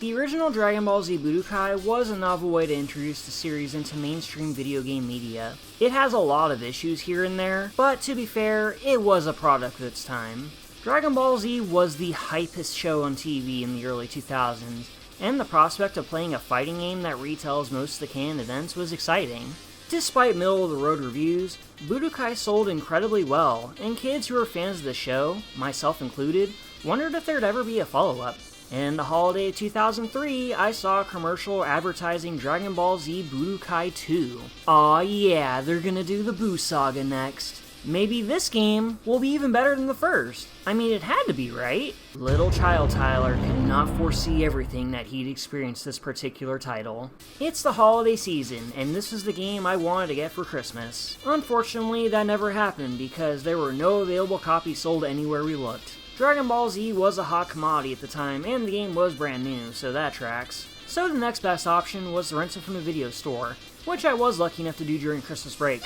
The original Dragon Ball Z Budokai was a novel way to introduce the series into mainstream video game media. It has a lot of issues here and there, but to be fair, it was a product of its time. Dragon Ball Z was the hypest show on TV in the early 2000s, and the prospect of playing a fighting game that retells most of the canon events was exciting. Despite middle-of-the-road reviews, Budokai sold incredibly well, and kids who were fans of the show, myself included, wondered if there'd ever be a follow-up. In the holiday of 2003, I saw a commercial advertising Dragon Ball Z Budokai 2. Aw yeah, they're gonna do the Buu saga next. Maybe this game will be even better than the first. I mean, it had to be, right? Little child Tyler could not foresee everything that he'd experienced this particular title. It's the holiday season, and this is the game I wanted to get for Christmas. Unfortunately, that never happened because there were no available copies sold anywhere we looked. Dragon Ball Z was a hot commodity at the time, and the game was brand new, so that tracks. So the next best option was to rent it from a video store, which I was lucky enough to do during Christmas break.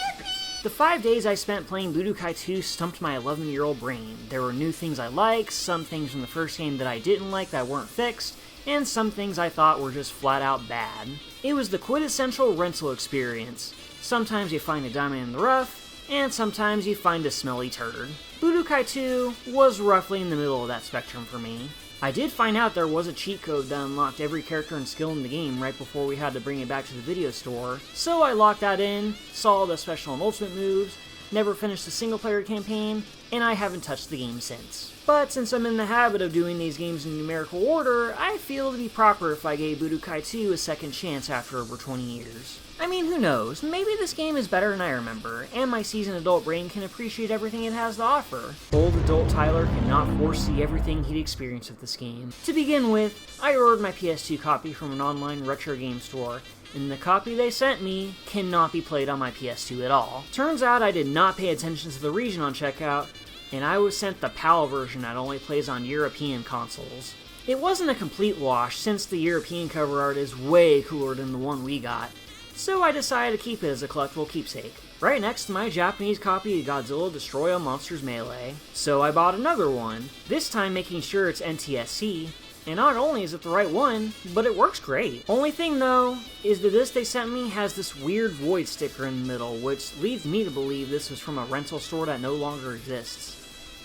The 5 days I spent playing Budokai 2 stumped my 11-year-old brain. There were new things I liked, some things from the first game that I didn't like that weren't fixed, and some things I thought were just flat out bad. It was the quintessential rental experience. Sometimes you find a diamond in the rough, and sometimes you find a smelly turd. Budokai 2 was roughly in the middle of that spectrum for me. I did find out there was a cheat code that unlocked every character and skill in the game right before we had to bring it back to the video store, so I locked that in, saw the special and ultimate moves, never finished the single player campaign, and I haven't touched the game since. But since I'm in the habit of doing these games in numerical order, I feel it would be proper if I gave Budokai 2 a second chance after over 20 years. I mean, who knows, maybe this game is better than I remember, and my seasoned adult brain can appreciate everything it has to offer. Old adult Tyler cannot foresee everything he'd experience with this game. To begin with, I ordered my PS2 copy from an online retro game store, and the copy they sent me cannot be played on my PS2 at all. Turns out I did not pay attention to the region on checkout, and I was sent the PAL version that only plays on European consoles. It wasn't a complete wash, since the European cover art is way cooler than the one we got, so I decided to keep it as a collectible keepsake, right next to my Japanese copy of Godzilla Destroy All Monsters Melee. So I bought another one, this time making sure it's NTSC, and not only is it the right one, but it works great. Only thing though, is the disc they sent me has this weird void sticker in the middle, which leads me to believe this was from a rental store that no longer exists.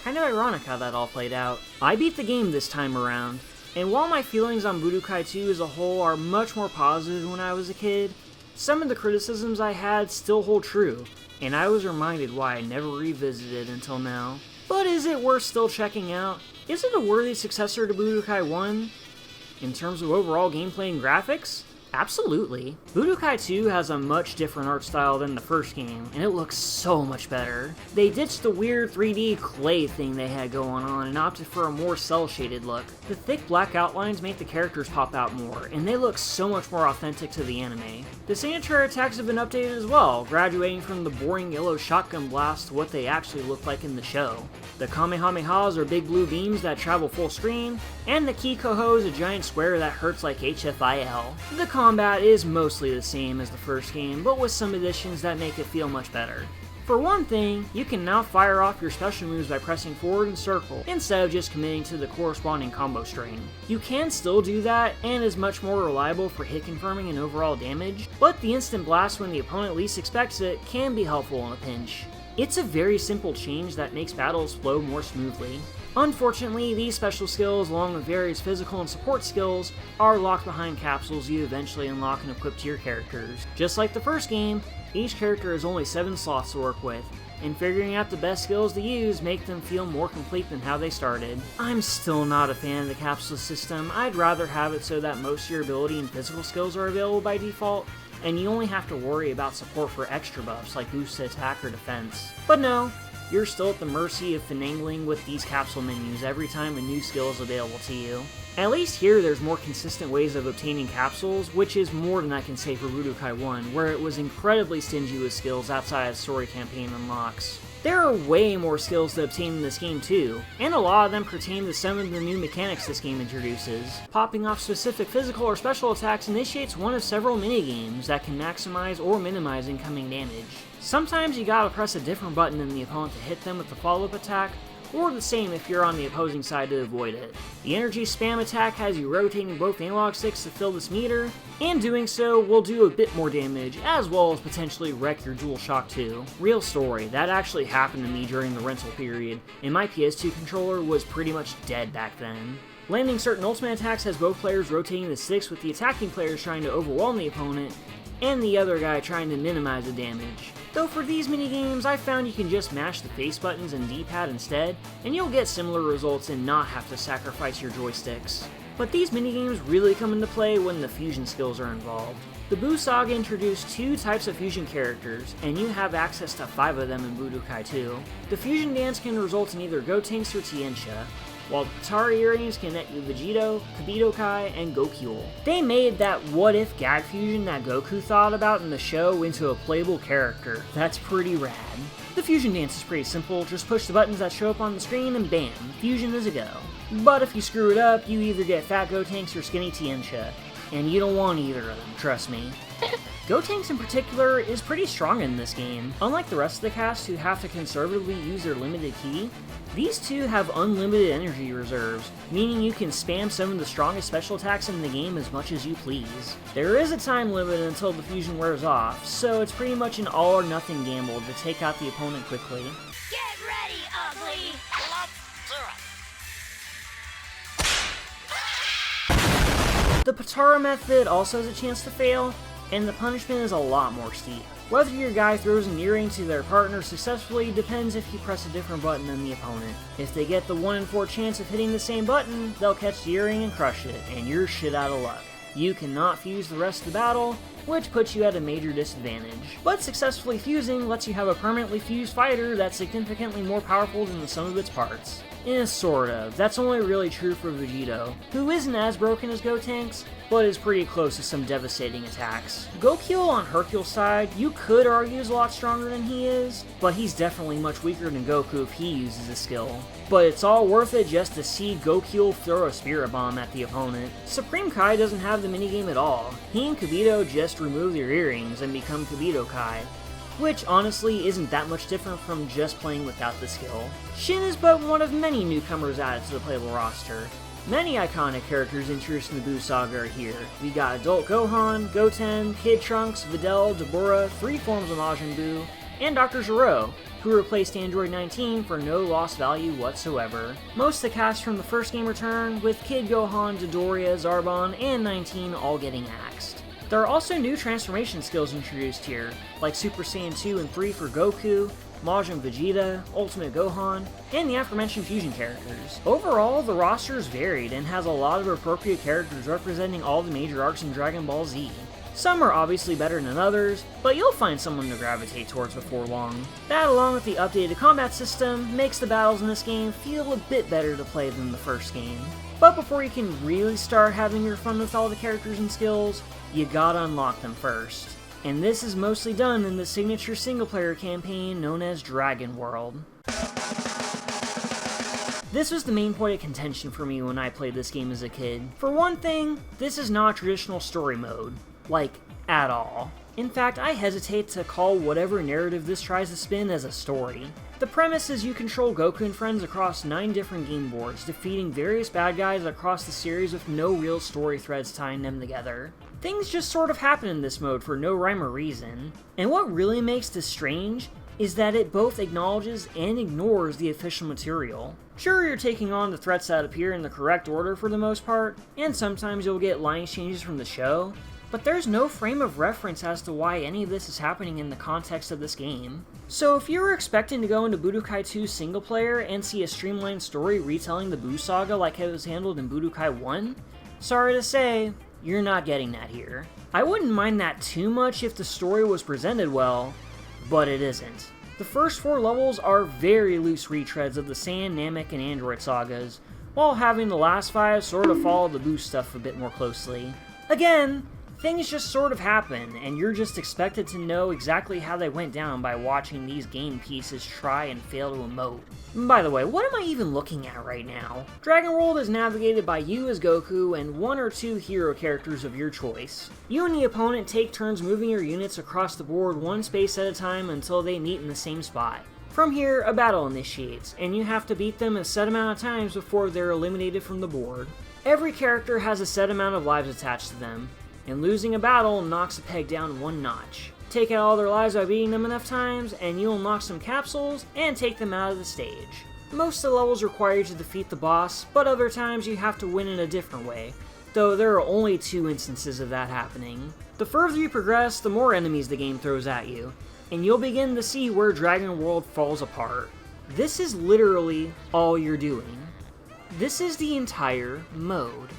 Kind of ironic how that all played out. I beat the game this time around, and while my feelings on Budokai 2 as a whole are much more positive than when I was a kid, some of the criticisms I had still hold true, and I was reminded why I never revisited until now. But is it worth still checking out? Is it a worthy successor to Budokai 1? In terms of overall gameplay and graphics? Absolutely. Budokai 2 has a much different art style than the first game, and it looks so much better. They ditched the weird 3D clay thing they had going on and opted for a more cel-shaded look. The thick black outlines make the characters pop out more, and they look so much more authentic to the anime. The signature attacks have been updated as well, graduating from the boring yellow shotgun blast to what they actually look like in the show. The Kamehamehas are big blue beams that travel full screen, and the Kikoho is a giant square that hurts like HFIL. The combat is mostly the same as the first game, but with some additions that make it feel much better. For one thing, you can now fire off your special moves by pressing forward and circle, instead of just committing to the corresponding combo string. You can still do that, and is much more reliable for hit confirming and overall damage, but the instant blast when the opponent least expects it can be helpful in a pinch. It's a very simple change that makes battles flow more smoothly. Unfortunately, these special skills, along with various physical and support skills, are locked behind capsules you eventually unlock and equip to your characters. Just like the first game, each character has only 7 slots to work with, and figuring out the best skills to use make them feel more complete than how they started. I'm still not a fan of the capsule system. I'd rather have it so that most of your ability and physical skills are available by default, and you only have to worry about support for extra buffs like boost to attack or defense. But no, you're still at the mercy of finagling with these capsule menus every time a new skill is available to you. At least here there's more consistent ways of obtaining capsules, which is more than I can say for Budokai 1, where it was incredibly stingy with skills outside of story campaign unlocks. There are way more skills to obtain in this game too, and a lot of them pertain to some of the new mechanics this game introduces. Popping off specific physical or special attacks initiates one of several minigames that can maximize or minimize incoming damage. Sometimes you gotta press a different button than the opponent to hit them with the follow-up attack, or the same if you're on the opposing side to avoid it. The energy spam attack has you rotating both analog sticks to fill this meter, and doing so will do a bit more damage, as well as potentially wreck your DualShock 2. Real story, that actually happened to me during the rental period, and my PS2 controller was pretty much dead back then. Landing certain ultimate attacks has both players rotating the sticks, with the attacking players trying to overwhelm the opponent, and the other guy trying to minimize the damage. Though for these minigames, I found you can just mash the face buttons and D-pad instead, and you'll get similar results and not have to sacrifice your joysticks. But these minigames really come into play when the fusion skills are involved. The Buu Saga introduced 2 types of fusion characters, and you have access to 5 of them in Budokai 2. The fusion dance can result in either Gotenks or Tientia, while the Patara earrings connect with Vegito, Budokai, and Goku. They made that what-if gag fusion that Goku thought about in the show into a playable character. That's pretty rad. The fusion dance is pretty simple, just push the buttons that show up on the screen and bam, fusion is a go. But if you screw it up, you either get fat Gotenks or skinny Tientia, and you don't want either of them, trust me. Gotenks in particular is pretty strong in this game. Unlike the rest of the cast who have to conservatively use their limited ki, these two have unlimited energy reserves, meaning you can spam some of the strongest special attacks in the game as much as you please. There is a time limit until the fusion wears off, so it's pretty much an all or nothing gamble to take out the opponent quickly. Get ready, ugly! The Patara method also has a chance to fail, and the punishment is a lot more steep. Whether your guy throws an earring to their partner successfully depends if you press a different button than the opponent. If they get the 1 in 4 chance of hitting the same button, they'll catch the earring and crush it, and you're shit out of luck. You cannot fuse the rest of the battle, which puts you at a major disadvantage. But successfully fusing lets you have a permanently fused fighter that's significantly more powerful than the sum of its parts. Sort of. That's only really true for Vegito, who isn't as broken as Gotenks, but is pretty close to some devastating attacks. Goku on Hercule's side, you could argue is a lot stronger than he is, but he's definitely much weaker than Goku if he uses the skill. But it's all worth it just to see Goku throw a spirit bomb at the opponent. Supreme Kai doesn't have the minigame at all. He and Kibito just remove their earrings and become Budokai, which honestly isn't that much different from just playing without the skill. Shin is but one of many newcomers added to the playable roster. Many iconic characters introduced in the Buu Saga are here. We got Adult Gohan, Goten, Kid Trunks, Videl, Deborah, 3 forms of Majin Buu, and Dr. Gero, who replaced Android 19 for no lost value whatsoever. Most of the cast from the first game return, with Kid Gohan, Dodoria, Zarbon, and 19 all getting axed. There are also new transformation skills introduced here, like Super Saiyan 2 and 3 for Goku, Majin Vegeta, Ultimate Gohan, and the aforementioned fusion characters. Overall, the roster is varied and has a lot of appropriate characters representing all the major arcs in Dragon Ball Z. Some are obviously better than others, but you'll find someone to gravitate towards before long. That, along with the updated combat system, makes the battles in this game feel a bit better to play than the first game. But before you can really start having your fun with all the characters and skills, you gotta unlock them first. And this is mostly done in the signature single-player campaign known as Dragon World. This was the main point of contention for me when I played this game as a kid. For one thing, this is not traditional story mode. Like, at all. In fact, I hesitate to call whatever narrative this tries to spin as a story. The premise is you control Goku and friends across 9 different game boards, defeating various bad guys across the series with no real story threads tying them together. Things just sort of happen in this mode for no rhyme or reason. And what really makes this strange is that it both acknowledges and ignores the official material. Sure, you're taking on the threats that appear in the correct order for the most part, and sometimes you'll get line exchanges from the show, but there's no frame of reference as to why any of this is happening in the context of this game. So if you were expecting to go into Budokai 2 single player and see a streamlined story retelling the Buu Saga like it was handled in Budokai 1, sorry to say, you're not getting that here. I wouldn't mind that too much if the story was presented well, but it isn't. The first 4 levels are very loose retreads of the Saiyan, Namek, and Android sagas, while having the last 5 sort of follow the Buu stuff a bit more closely. Again, things just sort of happen, and you're just expected to know exactly how they went down by watching these game pieces try and fail to emote. By the way, what am I even looking at right now? Dragon World is navigated by you as Goku and 1 or 2 hero characters of your choice. You and the opponent take turns moving your units across the board 1 space at a time until they meet in the same spot. From here, a battle initiates, and you have to beat them a set amount of times before they're eliminated from the board. Every character has a set amount of lives attached to them, and losing a battle knocks a peg down one notch. Take out all their lives by beating them enough times, and you'll unlock some capsules and take them out of the stage. Most of the levels require you to defeat the boss, but other times you have to win in a different way, though there are only 2 instances of that happening. The further you progress, the more enemies the game throws at you, and you'll begin to see where Dragon World falls apart. This is literally all you're doing. This is the entire mode.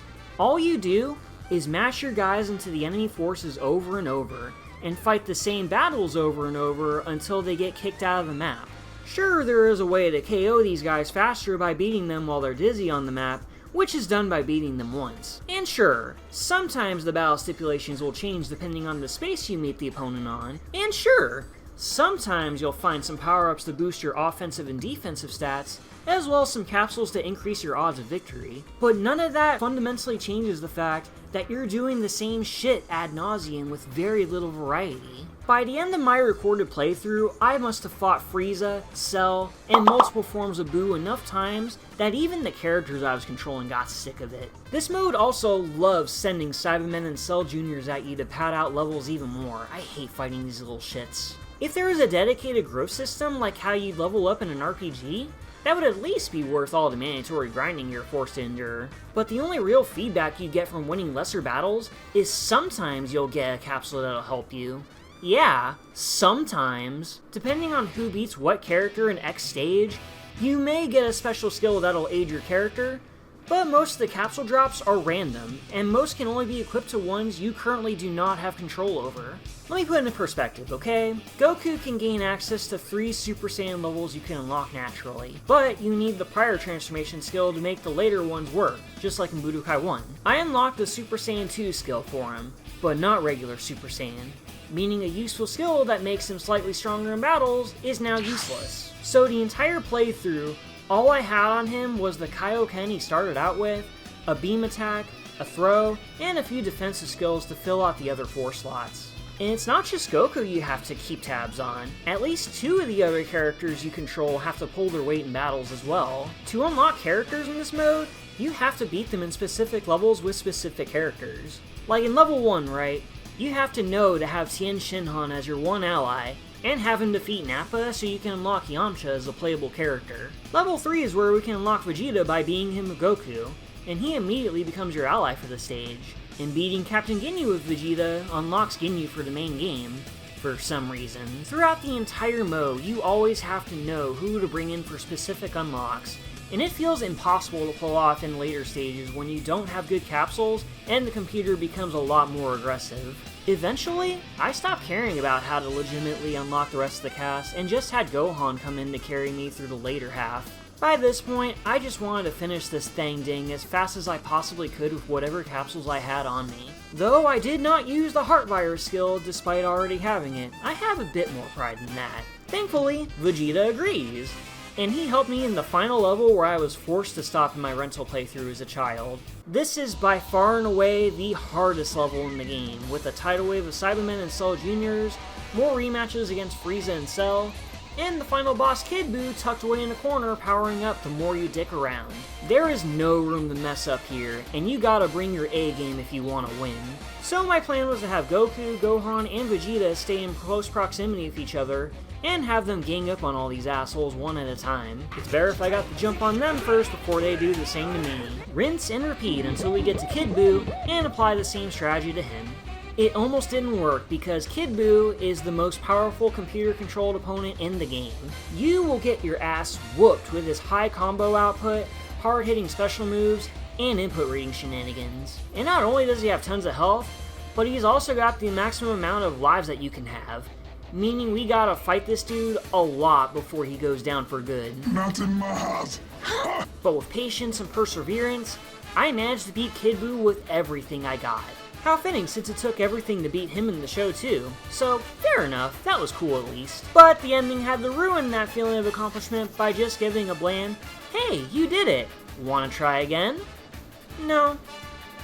All you do is mash your guys into the enemy forces over and over, and fight the same battles over and over until they get kicked out of the map. Sure, there is a way to KO these guys faster by beating them while they're dizzy on the map, which is done by beating them once. And sure, sometimes the battle stipulations will change depending on the space you meet the opponent on. And sure, sometimes you'll find some power-ups to boost your offensive and defensive stats, as well as some capsules to increase your odds of victory. But none of that fundamentally changes the fact that you're doing the same shit ad nauseum with very little variety. By the end of my recorded playthrough, I must have fought Frieza, Cell, and multiple forms of Buu enough times that even the characters I was controlling got sick of it. This mode also loves sending Cybermen and Cell Juniors at you to pad out levels even more. I hate fighting these little shits. If there was a dedicated growth system like how you'd level up in an RPG, that would at least be worth all the mandatory grinding you're forced to endure. But the only real feedback you get from winning lesser battles is sometimes you'll get a capsule that'll help you. Yeah, sometimes. Depending on who beats what character in X stage, you may get a special skill that'll aid your character, but most of the capsule drops are random, and most can only be equipped to ones you currently do not have control over. Let me put it in perspective, okay? Goku can gain access to 3 Super Saiyan levels you can unlock naturally, but you need the prior transformation skill to make the later ones work, just like in Budokai 1. I unlocked the Super Saiyan 2 skill for him, but not regular Super Saiyan, meaning a useful skill that makes him slightly stronger in battles is now useless. So the entire playthrough, all I had on him was the Kaioken he started out with, a beam attack, a throw, and a few defensive skills to fill out the other 4 slots. And it's not just Goku you have to keep tabs on. At least 2 of the other characters you control have to pull their weight in battles as well. To unlock characters in this mode, you have to beat them in specific levels with specific characters. Like in level 1, right? You have to know to have Tien Shinhan as your one ally, and have him defeat Nappa so you can unlock Yamcha as a playable character. Level 3 is where we can unlock Vegeta by beating him with Goku, and he immediately becomes your ally for the stage. And beating Captain Ginyu with Vegeta unlocks Ginyu for the main game, for some reason. Throughout the entire mode, you always have to know who to bring in for specific unlocks, and it feels impossible to pull off in later stages when you don't have good capsules and the computer becomes a lot more aggressive. Eventually, I stopped caring about how to legitimately unlock the rest of the cast and just had Gohan come in to carry me through the later half. By this point, I just wanted to finish this thing as fast as I possibly could with whatever capsules I had on me. Though I did not use the Heart Virus skill despite already having it, I have a bit more pride in that. Thankfully, Vegeta agrees, and he helped me in the final level where I was forced to stop in my rental playthrough as a child. This is by far and away the hardest level in the game, with a tidal wave of Cybermen and Cell Juniors, more rematches against Frieza and Cell, and the final boss Kid Buu tucked away in a corner powering up the more you dick around. There is no room to mess up here, and you gotta bring your A game if you want to win. So my plan was to have Goku, Gohan, and Vegeta stay in close proximity with each other, and have them gang up on all these assholes one at a time. It's better if I got to jump on them first before they do the same to me. Rinse and repeat until we get to Kid Buu, and apply the same strategy to him. It almost didn't work because Kid Buu is the most powerful computer-controlled opponent in the game. You will get your ass whooped with his high combo output, hard-hitting special moves, and input reading shenanigans. And not only does he have tons of health, but he's also got the maximum amount of lives that you can have, meaning we gotta fight this dude a lot before he goes down for good. Not in my heart. But with patience and perseverance, I managed to beat Kid Buu with everything I got. How fitting since it took everything to beat him in the show too. So, fair enough, that was cool at least. But the ending had to ruin that feeling of accomplishment by just giving a bland, "Hey, you did it! Wanna try again?" No,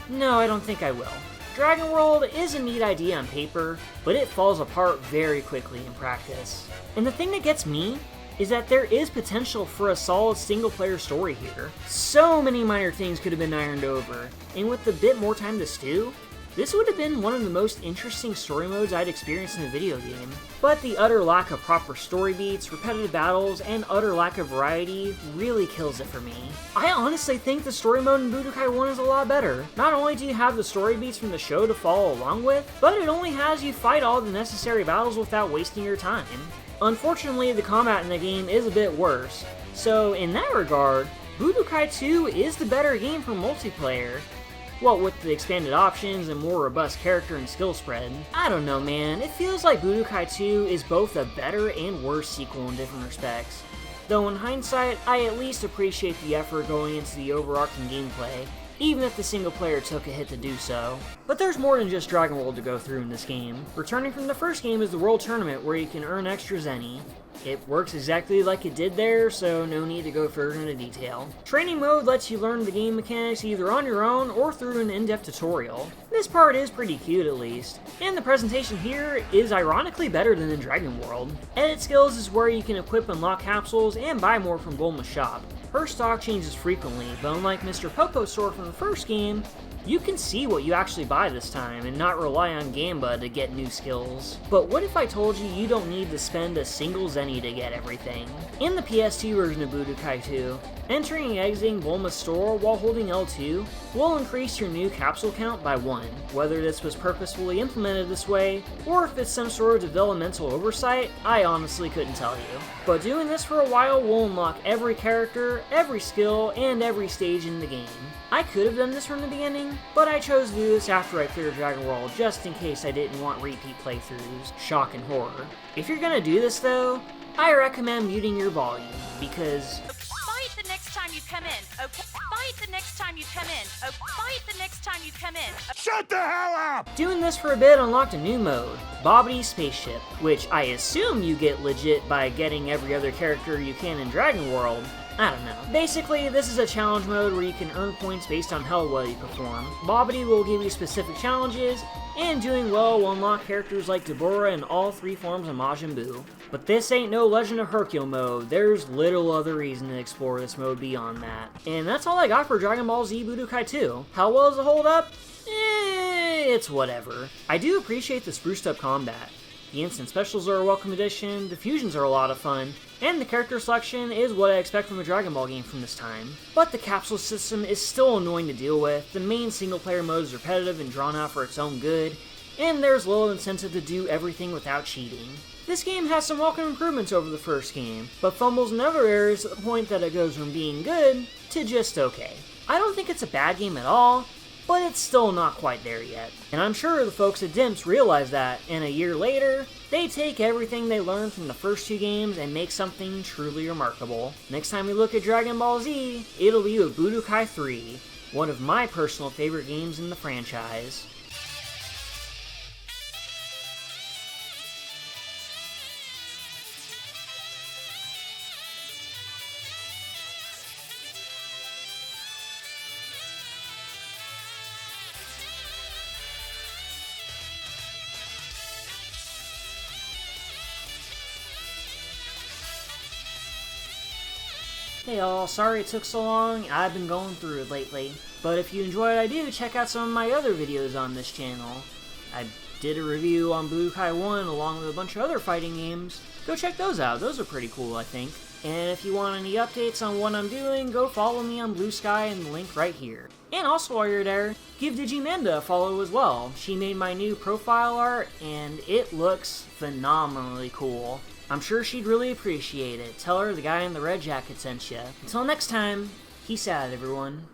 I don't think I will. Dragon World is a neat idea on paper, but it falls apart very quickly in practice. And the thing that gets me is that there is potential for a solid single-player story here. So many minor things could have been ironed over, and with a bit more time to stew, this would have been one of the most interesting story modes I'd experienced in a video game. But the utter lack of proper story beats, repetitive battles, and utter lack of variety really kills it for me. I honestly think the story mode in Budokai 1 is a lot better. Not only do you have the story beats from the show to follow along with, but it only has you fight all the necessary battles without wasting your time. Unfortunately, the combat in the game is a bit worse, so in that regard, Budokai 2 is the better game for multiplayer. What with the expanded options and more robust character and skill spread. I don't know, man, it feels like Budokai 2 is both a better and worse sequel in different respects. Though in hindsight, I at least appreciate the effort going into the overarching gameplay, even if the single player took a hit to do so. But there's more than just Dragon World to go through in this game. Returning from the first game is the World Tournament where you can earn extra Zenny. It works exactly like it did there, so no need to go further into detail. Training mode lets you learn the game mechanics either on your own or through an in-depth tutorial. This part is pretty cute at least, and the presentation here is ironically better than in Dragon World. Edit skills is where you can equip and lock capsules and buy more from Bulma's shop. Her stock changes frequently, but unlike Mr. Popo's store from the first game, you can see what you actually buy this time and not rely on Gamba to get new skills. But what if I told you you don't need to spend a single Zenny to get everything? In the PS2 version of Budokai 2, entering and exiting Bulma's store while holding L2 will increase your new capsule count by 1. Whether this was purposefully implemented this way, or if it's some sort of developmental oversight, I honestly couldn't tell you. But doing this for a while will unlock every character, every skill, and every stage in the game. I could have done this from the beginning, but I chose to do this after I cleared Dragon World just in case I didn't want repeat playthroughs, shock and horror. If you're gonna do this though, I recommend muting your volume, because Fight the next time you come in, okay? Fight the next time you come in, okay? Fight the next time you come in. Shut the hell up! doing this for a bit unlocked a new mode, Bobbity's Spaceship, which I assume you get legit by getting every other character you can in Dragon World. I don't know. Basically, this is a challenge mode where you can earn points based on how well you perform. Bobbity will give you specific challenges, and doing well will unlock characters like Deborah in all 3 forms of Majin Buu. But this ain't no Legend of Hercule mode, there's little other reason to explore this mode beyond that. And that's all I got for Dragon Ball Z Budokai 2. How well does it hold up? It's whatever. I do appreciate the spruced up combat. The instant specials are a welcome addition, the fusions are a lot of fun, and the character selection is what I expect from a Dragon Ball game from this time. But the capsule system is still annoying to deal with, the main single player mode is repetitive and drawn out for its own good, and there's little incentive to do everything without cheating. This game has some welcome improvements over the first game, but fumbles in other areas to the point that it goes from being good to just okay. I don't think it's a bad game at all, but it's still not quite there yet. And I'm sure the folks at Dimps realize that, and a year later, they take everything they learned from the first 2 games and make something truly remarkable. Next time we look at Dragon Ball Z, it'll be with Budokai 3, one of my personal favorite games in the franchise. Hey all, sorry it took so long, I've been going through it lately. But if you enjoy what I do, check out some of my other videos on this channel. I did a review on Budokai 1 along with a bunch of other fighting games. Go check those out, those are pretty cool I think. And if you want any updates on what I'm doing, go follow me on Bluesky and the link right here. And also while you're there, give Digimanda a follow as well. She made my new profile art and it looks phenomenally cool. I'm sure she'd really appreciate it. Tell her the guy in the red jacket sent ya. Until next time, peace out everyone.